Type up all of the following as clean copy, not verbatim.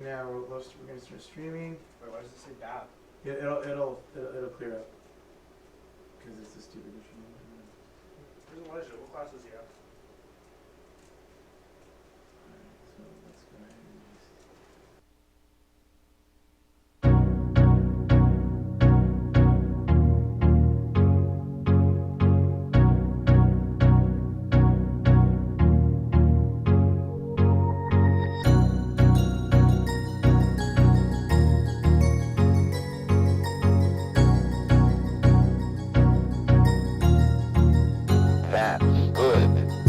Now we're gonna start streaming. Wait, why does it say bad? Yeah, it'll clear up. Cause it's a stupid issue. Where's Elijah? What class is he at? Alright, so let's go ahead and just. That's good.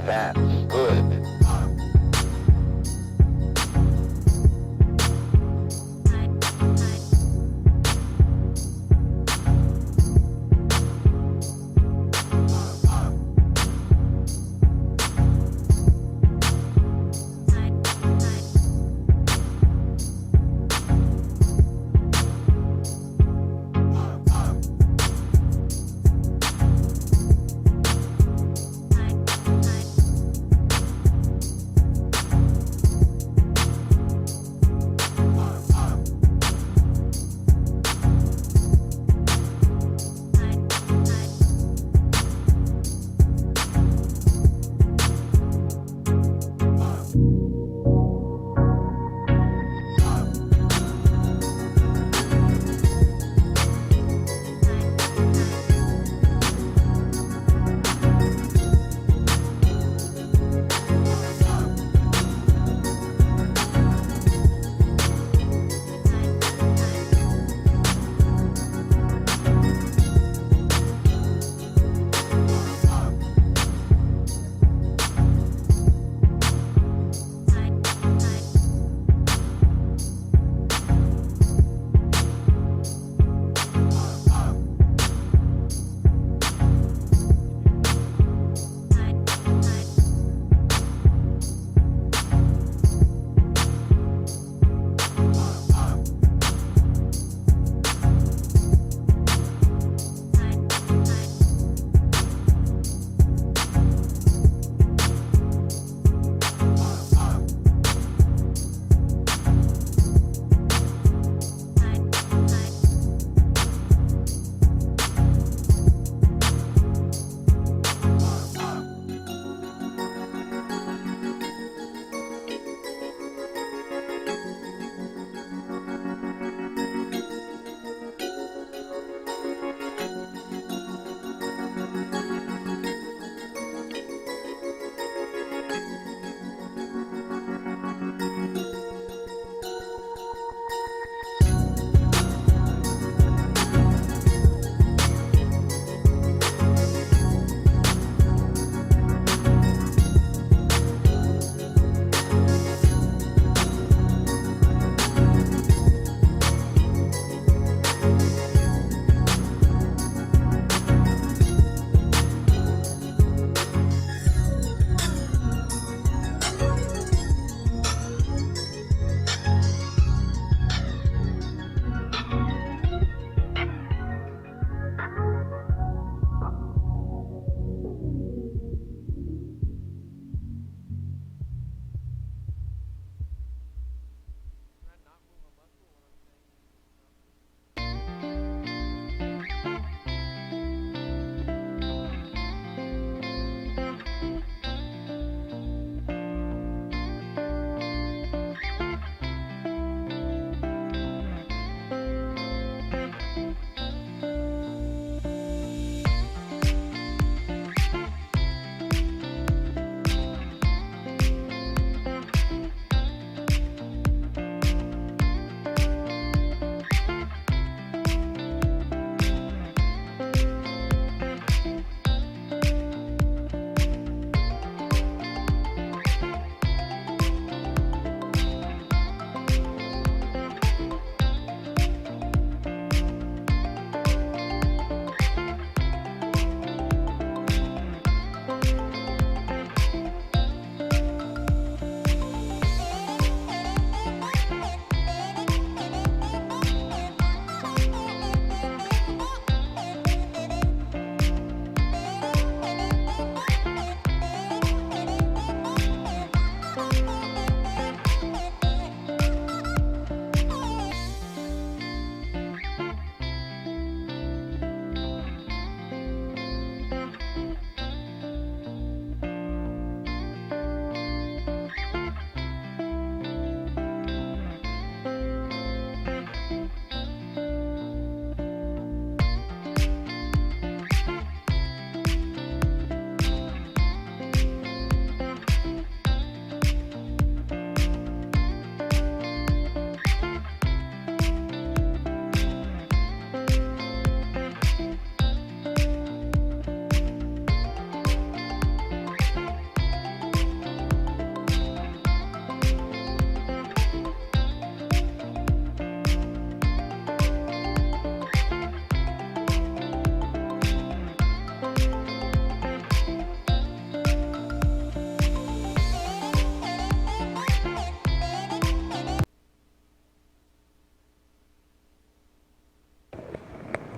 That's good.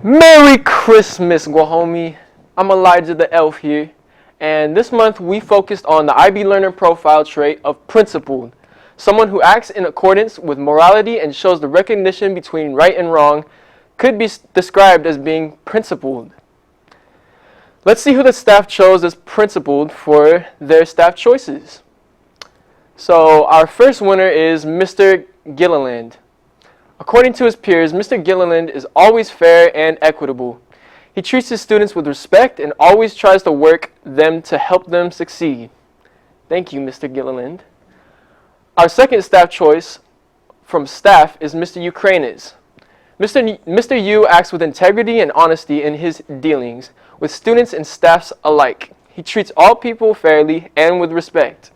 Merry Christmas, Guahomie. I'm Elijah the Elf here, and this month we focused on the IB Learner Profile trait of principled, someone who acts in accordance with morality and shows the recognition between right and wrong could be described as being principled. Let's see who the staff chose as principled for their staff choices. So our first winner is Mr. Gilliland. According to his peers, Mr. Gilliland is always fair and equitable. He treats his students with respect and always tries to work them to help them succeed. Thank you, Mr. Gilliland. Our second staff choice from staff is Mr. Ukrainis. Mr. Yu acts with integrity and honesty in his dealings with students and staffs alike. He treats all people fairly and with respect.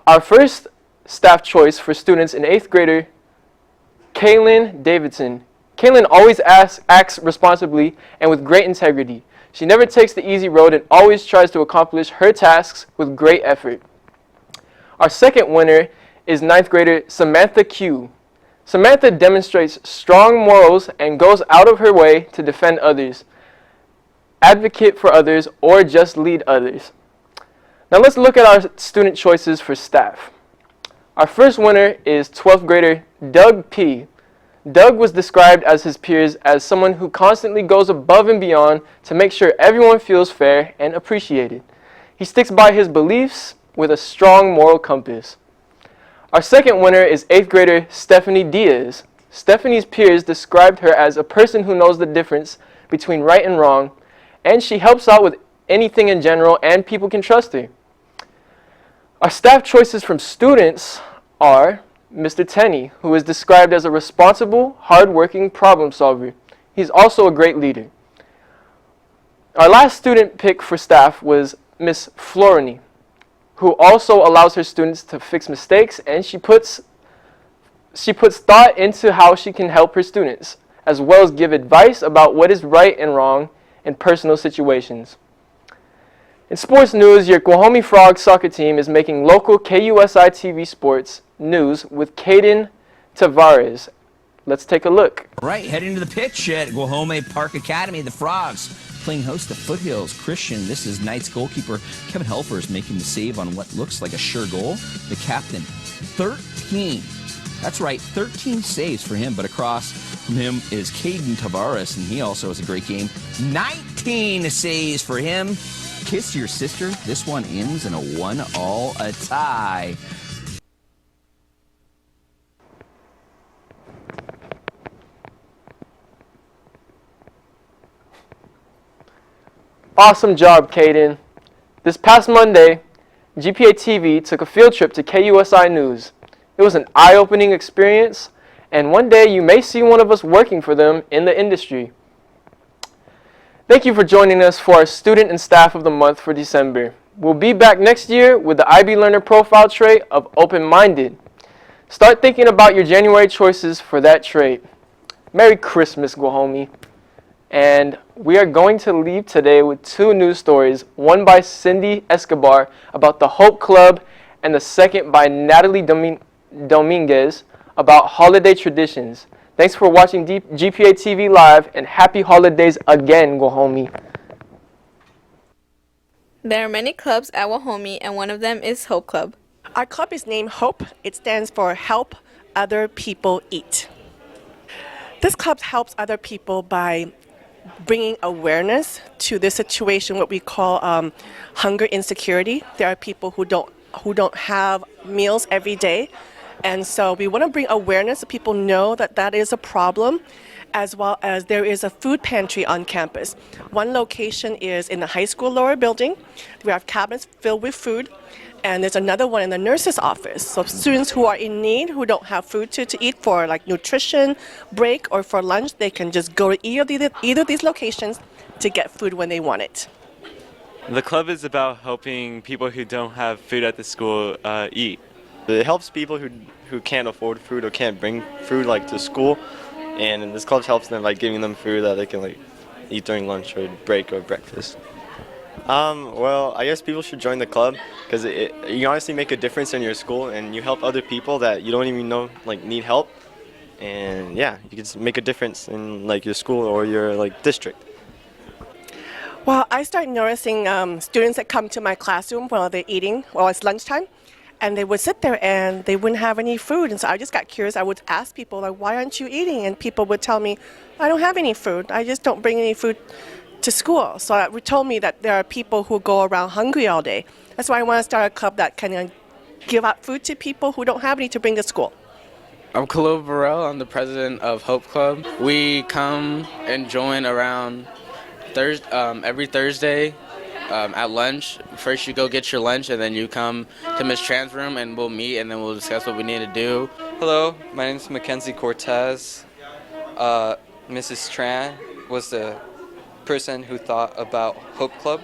Our first staff choice for students in 8th grader, Kaylin Davidson. Kaylin always acts responsibly and with great integrity. She never takes the easy road and always tries to accomplish her tasks with great effort. Our second winner is 9th grader Samantha Q. Samantha demonstrates strong morals and goes out of her way to defend others, advocate for others, or just lead others. Now let's look at our student choices for staff. Our first winner is 12th grader Doug P. Doug was described as his peers as someone who constantly goes above and beyond to make sure everyone feels fair and appreciated. He sticks by his beliefs with a strong moral compass. Our second winner is 8th grader Stephanie Diaz. Stephanie's peers described her as a person who knows the difference between right and wrong, and she helps out with anything in general, and people can trust her. Our staff choices from students are Mr. Tenney, who is described as a responsible, hardworking problem solver. He's also a great leader. Our last student pick for staff was Miss Floriny, who also allows her students to fix mistakes, and she puts thought into how she can help her students, as well as give advice about what is right and wrong in personal situations. In sports news, your Guahomie Frogs soccer team is making local KUSI TV sports news with Caden Tavares. Let's take a look. Right, heading to the pitch at Guahomie Park Academy, the Frogs playing host to Foothills Christian. This is Knights goalkeeper Kevin Helfers making the save on what looks like a sure goal. The captain, 13. That's right, 13 saves for him, but across from him is Caden Tavares, and he also has a great game. 19 saves for him. Kiss your sister. This one ends in a 1-1 tie. Awesome job, Caden. This past Monday, GPATV took a field trip to KUSI News. It was an eye-opening experience, and one day you may see one of us working for them in the industry. Thank you for joining us for our Student and Staff of the Month for December. We'll be back next year with the IB Learner Profile trait of open-minded. Start thinking about your January choices for that trait. Merry Christmas, Guahomie. And we are going to leave today with 2 news stories, one by Cindy Escobar about the Hope Club, and the second by Natalie Dominguez about holiday traditions. Thanks for watching GPA TV Live, and happy holidays again, Guahomie. There are many clubs at Guahomie, and one of them is Hope Club. Our club is named Hope. It stands for Help Other People Eat. This club helps other people by bringing awareness to this situation, what we call hunger insecurity. There are people who don't have meals every day. And so we want to bring awareness so people know that that is a problem, as well as there is a food pantry on campus. One location is in the high school lower building. We have cabinets filled with food, and there's another one in the nurse's office. So students who are in need, who don't have food to eat for like nutrition break or for lunch, they can just go to either of these locations to get food when they want it. The club is about helping people who don't have food at the school eat. It helps people who can't afford food or can't bring food like to school, and this club helps them by giving them food that they can like eat during lunch or break or breakfast. Well, I guess people should join the club because you honestly make a difference in your school and you help other people that you don't even know like need help, and yeah, you can just make a difference in like your school or your like district. Well, I started noticing students that come to my classroom while they're eating, while it's lunchtime, and they would sit there and they wouldn't have any food. And so I just got curious. I would ask people, like, why aren't you eating? And people would tell me, I don't have any food. I just don't bring any food to school. So it told me that there are people who go around hungry all day. That's why I want to start a club that can give out food to people who don't have any to bring to school. I'm Khalil Burrell. I'm the president of Hope Club. We come and join around every Thursday at lunch. First you go get your lunch and then you come to Ms. Tran's room and we'll meet and then we'll discuss what we need to do. Hello, my name is Mackenzie Cortez. Mrs. Tran was the person who thought about Hope Club,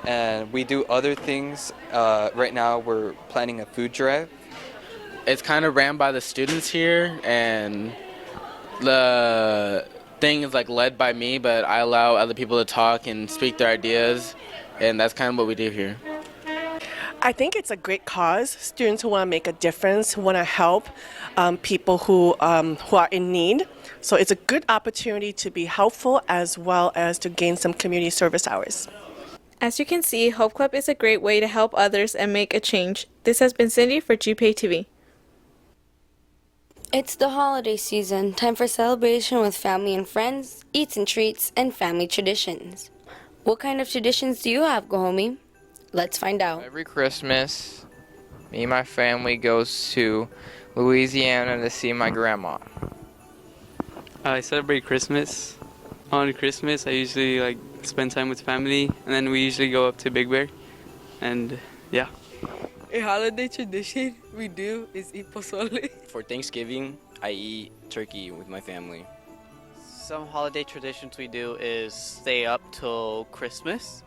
and we do other things. Right now we're planning a food drive. It's kind of ran by the students here, and the thing is like led by me, but I allow other people to talk and speak their ideas, and that's kind of what we do here. I think it's a great cause. Students who want to make a difference, who want to help people who are in need. So it's a good opportunity to be helpful as well as to gain some community service hours. As you can see, Hope Club is a great way to help others and make a change. This has been Cindy for GPATV. It's the holiday season, time for celebration with family and friends, eats and treats, and family traditions. What kind of traditions do you have, Go Homie? Let's find out. Every Christmas, me and my family goes to Louisiana to see my grandma. I celebrate Christmas. On Christmas, I usually spend time with family, and then we usually go up to Big Bear, and yeah. A holiday tradition we do is eat pozole. For Thanksgiving, I eat turkey with my family. Some holiday traditions we do is stay up till Christmas,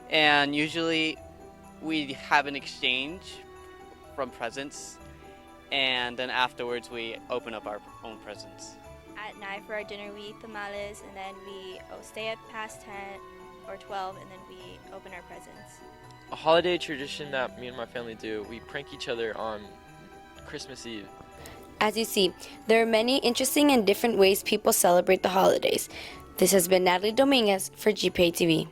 and usually we have an exchange from presents, and then afterwards we open up our own presents. At night for our dinner we eat tamales, and then we stay up past 10 or 12, and then we open our presents. A holiday tradition that me and my family do, we prank each other on Christmas Eve. As you see, there are many interesting and different ways people celebrate the holidays. This has been Natalie Dominguez for GPATV.